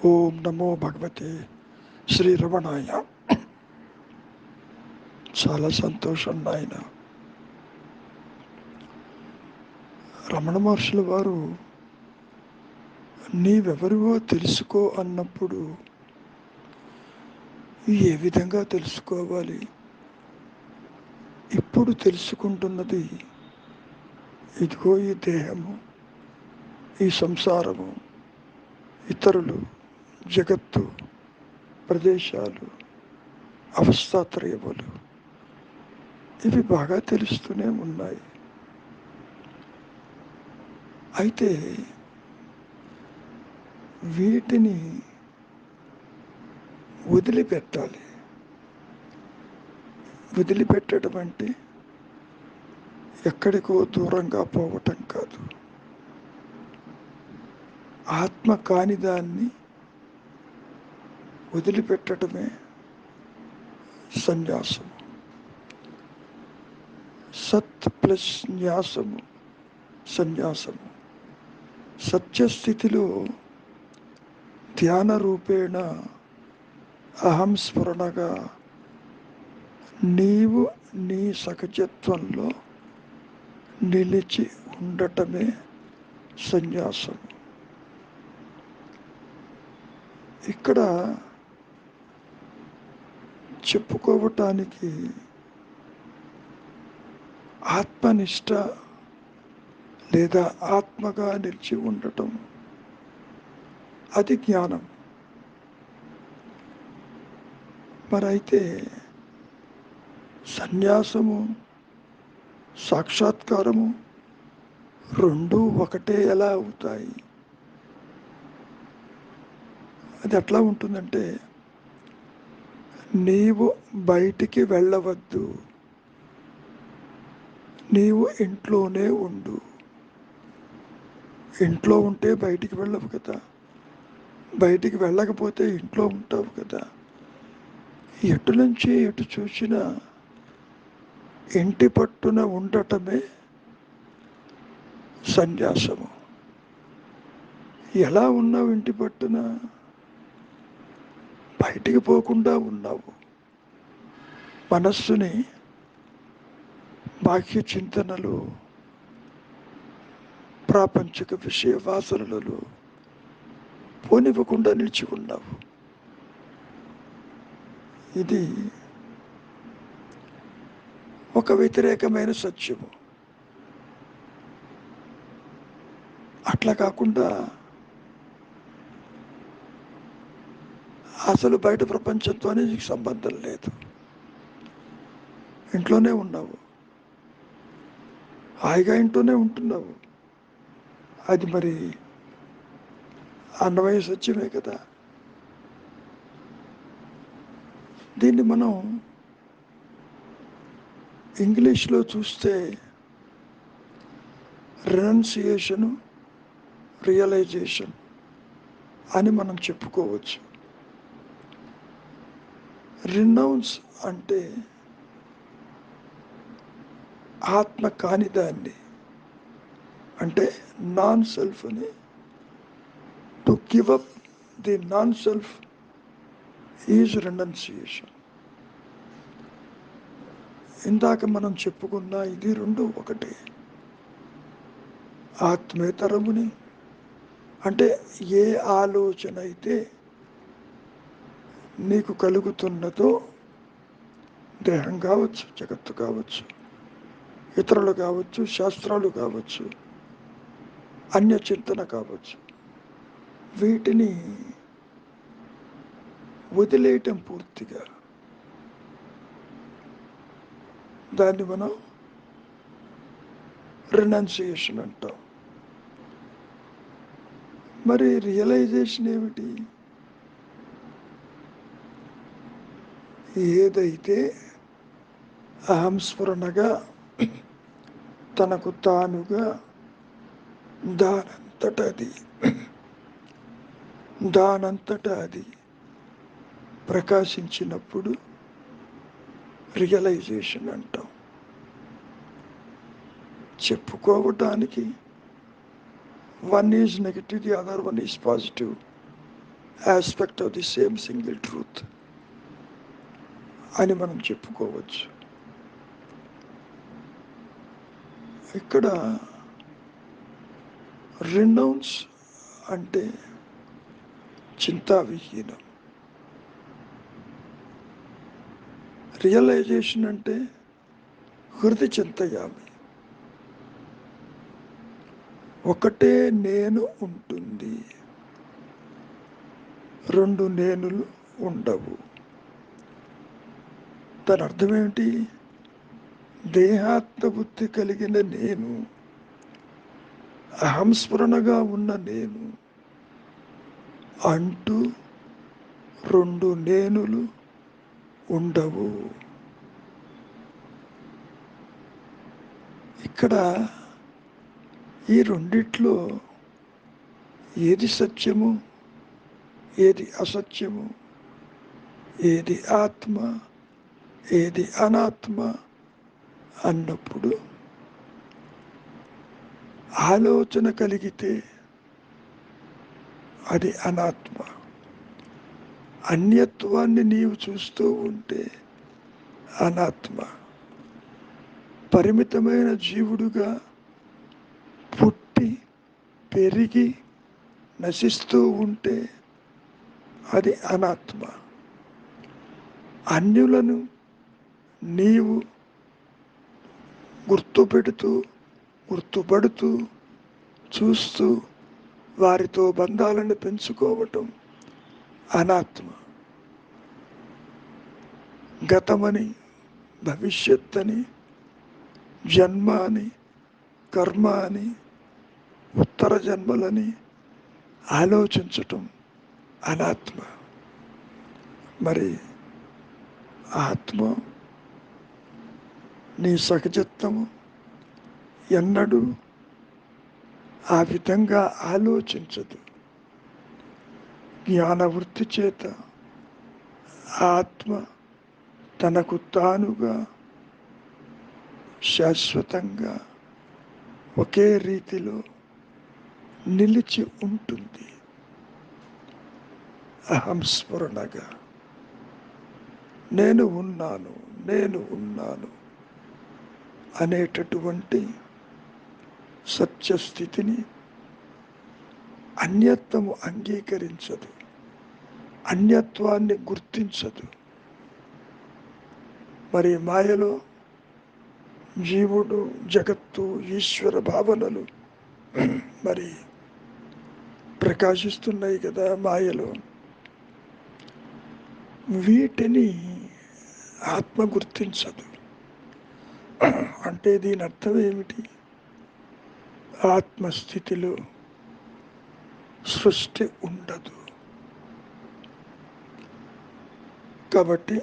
ఓం నమో భగవతే శ్రీరమణాయ. చాలా సంతోషం నాయన. రమణ మహర్షుల వారు నీవెవరివో తెలుసుకో అన్నప్పుడు ఏ విధంగా తెలుసుకోవాలి? ఇప్పుడు తెలుసుకుంటున్నది ఇదిగో ఈ దేహము, ఈ సంసారము, ఇతరులు, జగత్తు, ప్రదేశాలు, అవస్థాత్రయములు, ఇవి బాగా తెలుస్తూనే ఉన్నాయి. అయితే వీటిని వదిలిపెట్టాలి. వదిలిపెట్టడం అంటే ఎక్కడికో దూరంగా పోవటం కాదు. ఆత్మ కాని దాన్ని వదిలిపెట్టడమే సన్యాసము. సత్ ప్లస్ న్యాసము సన్యాసము. సత్యస్థితిలో ధ్యాన రూపేణ అహం స్ఫురణగా నీవు నీ సహజత్వంలో నిలిచి ఉండటమే సన్యాసం. ఇక్కడ చెప్పుకోవటానికి ఆత్మనిష్ట లేదా ఆత్మగా నిలిచి ఉండటం, అది జ్ఞానం. మరైతే సన్యాసము, సాక్షాత్కారము రెండూ ఒకటే ఎలా అవుతాయి? అది ఎట్లా ఉంటుందంటే, నీవు బయటికి వెళ్ళవద్దు, నీవు ఇంట్లోనే ఉండు. ఇంట్లో ఉంటే బయటికి వెళ్ళవు కదా, బయటికి వెళ్ళకపోతే ఇంట్లో ఉంటావు కదా. ఎటు నుంచి ఎటు చూసినా ఇంటి పట్టున ఉండటమే సన్యాసము. ఎలా ఉన్నావు ఇంటి పట్టున? బయటికి పోకుండా ఉన్నావు. మనస్సుని బాహ్య చింతనలు, ప్రాపంచిక విషయ వాసనలలో పోనివ్వకుండా నిలిచి ఉన్నావు. ఇది ఒక వ్యతిరేకమైన సత్యము. అట్లా కాకుండా అసలు బయట ప్రపంచంతోనే నీకు సంబంధం లేదు, ఇంట్లోనే ఉన్నావు, హాయిగా ఇంట్లోనే ఉంటున్నావు. అది మరి అన్నమయ్య సత్యమే కదా. దీన్ని మనం ఇంగ్లీష్లో చూస్తే రెనౌన్సియేషను, రియలైజేషన్ అని మనం చెప్పుకోవచ్చు. రినౌన్స్ అంటే ఆత్మ కాని దాన్ని, అంటే నాన్ సెల్ఫ్ని, to give up the non self is renunciation. ఇందాక మనం చెప్పుకున్న ఇది రెండు ఒకటే. ఆత్మేతరముని అంటే ఏ ఆలోచన అయితే నీకు కలుగుతున్నదో, దేహం కావచ్చు, జగత్తు కావచ్చు, ఇతరులు కావచ్చు, శాస్త్రాలు కావచ్చు, అన్య చింతన కావచ్చు, వీటిని వదిలేయటం పూర్తిగా, దాన్ని మనం రెనౌన్సియేషన్ అంటాం. మరి రియలైజేషన్ ఏమిటి? ఏదైతే అహంస్ఫురణగా తనకు తానుగా దానంతట అది ప్రకాశించినప్పుడు రియలైజేషన్ అంటాం. చెప్పుకోవటానికి one is negative, the other one is positive aspect of the same single truth అని మనం చెప్పుకోవచ్చు. ఇక్కడ రినౌన్స్ అంటే చింతావిహీనం, రియలైజేషన్ అంటే హృదయ చింతయామి. ఒకటే నేను ఉంటుంది, రెండు నేనులు ఉండవు. దాని అర్థం ఏమిటి? దేహాత్మ బుద్ధి కలిగిన నేను, అహంస్ఫురణగా ఉన్న నేను అంటూ రెండు నేనులు ఉండవు. ఇక్కడ ఈ రెండిట్లో ఏది సత్యము, ఏది అసత్యము, ఏది ఆత్మ, ఏది అనాత్మ అన్నప్పుడు ఆలోచన కలిగితే అది అనాత్మ. అన్యత్వాన్ని నీవు చూస్తూ ఉంటే అనాత్మ. పరిమితమైన జీవుడుగా పుట్టి పెరిగి నశిస్తూ ఉంటే అది అనాత్మ. అన్యులను నీవు గుర్తుపడుతూ చూస్తూ వారితో బంధాలను పెంచుకోవటం అనాత్మ. గతమని, భవిష్యత్తని, జన్మ అని, కర్మ అని, ఉత్తర జన్మలని ఆలోచించటం అనాత్మ. మరి ఆత్మ, నీ సహజత్వము ఎన్నడూ ఆ విధంగా ఆలోచించదు. జ్ఞానవృత్తి చేత ఆత్మ తనకు తానుగా శాశ్వతంగా ఒకే రీతిలో నిలిచి ఉంటుంది. అహంస్ఫురణగా నేను ఉన్నాను అనేటటువంటి సత్యస్థితిని అన్యత్వము అంగీకరించదు, అన్యత్వాన్ని గుర్తించదు. మరి మాయలో జీవుడు, జగత్తు, ఈశ్వర భావనలు మరి ప్రకాశిస్తున్నాయి కదా మాయలో. వీటిని ఆత్మ గుర్తించదు. అంటే దీని అర్థం ఏమిటి? ఆత్మస్థితిలో సృష్టి ఉండదు. కాబట్టి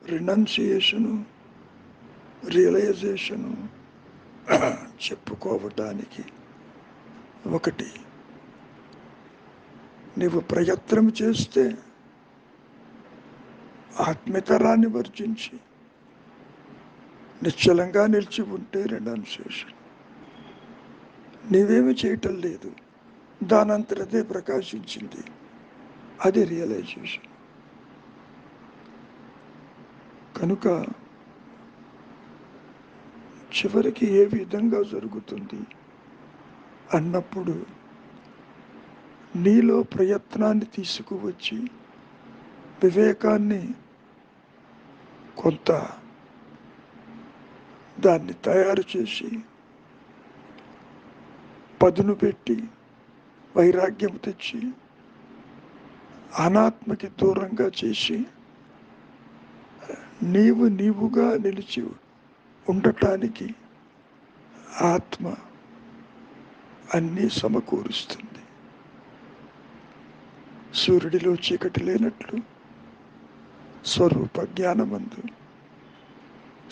రినౌన్సియేషను, రియలైజేషను చెప్పుకోవటానికి ఒకటి, నీవు ప్రయత్నం చేస్తే ఆత్మీయతరాన్ని వర్జించి నిశ్చలంగా నిలిచి ఉంటే రినౌన్సియేషన్. నీవేమి చేయటం లేదు, దానంతటదే ప్రకాశించింది, అది రియలైజేషన్. కనుక చివరికి ఏ విధంగా జరుగుతుంది అన్నప్పుడు నీలో ప్రయత్నాన్ని తీసుకువచ్చి వివేకాన్ని కొంత దాన్ని తయారు చేసి పదును పెట్టి వైరాగ్యం తెచ్చి అనాత్మకి దూరంగా చేసి నీవుగా నిలిచి ఉండటానికి ఆత్మ అన్నీ సమకూరుస్తుంది. సూర్యుడిలో చీకటి లేనట్లు స్వరూప జ్ఞానమందు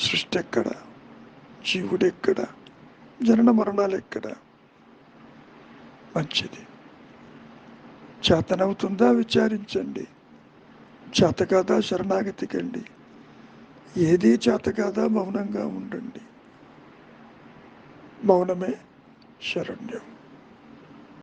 సృష్టి ఎక్కడ, జీవుడెక్కడ, జనన మరణాలు ఎక్కడ? మంచిది. చేతనవుతుందా విచారించండి, చేత కాదా శరణాగతికండి, ఏదీ చేత కాదా మౌనంగా ఉండండి. మౌనమే శరణ్యం.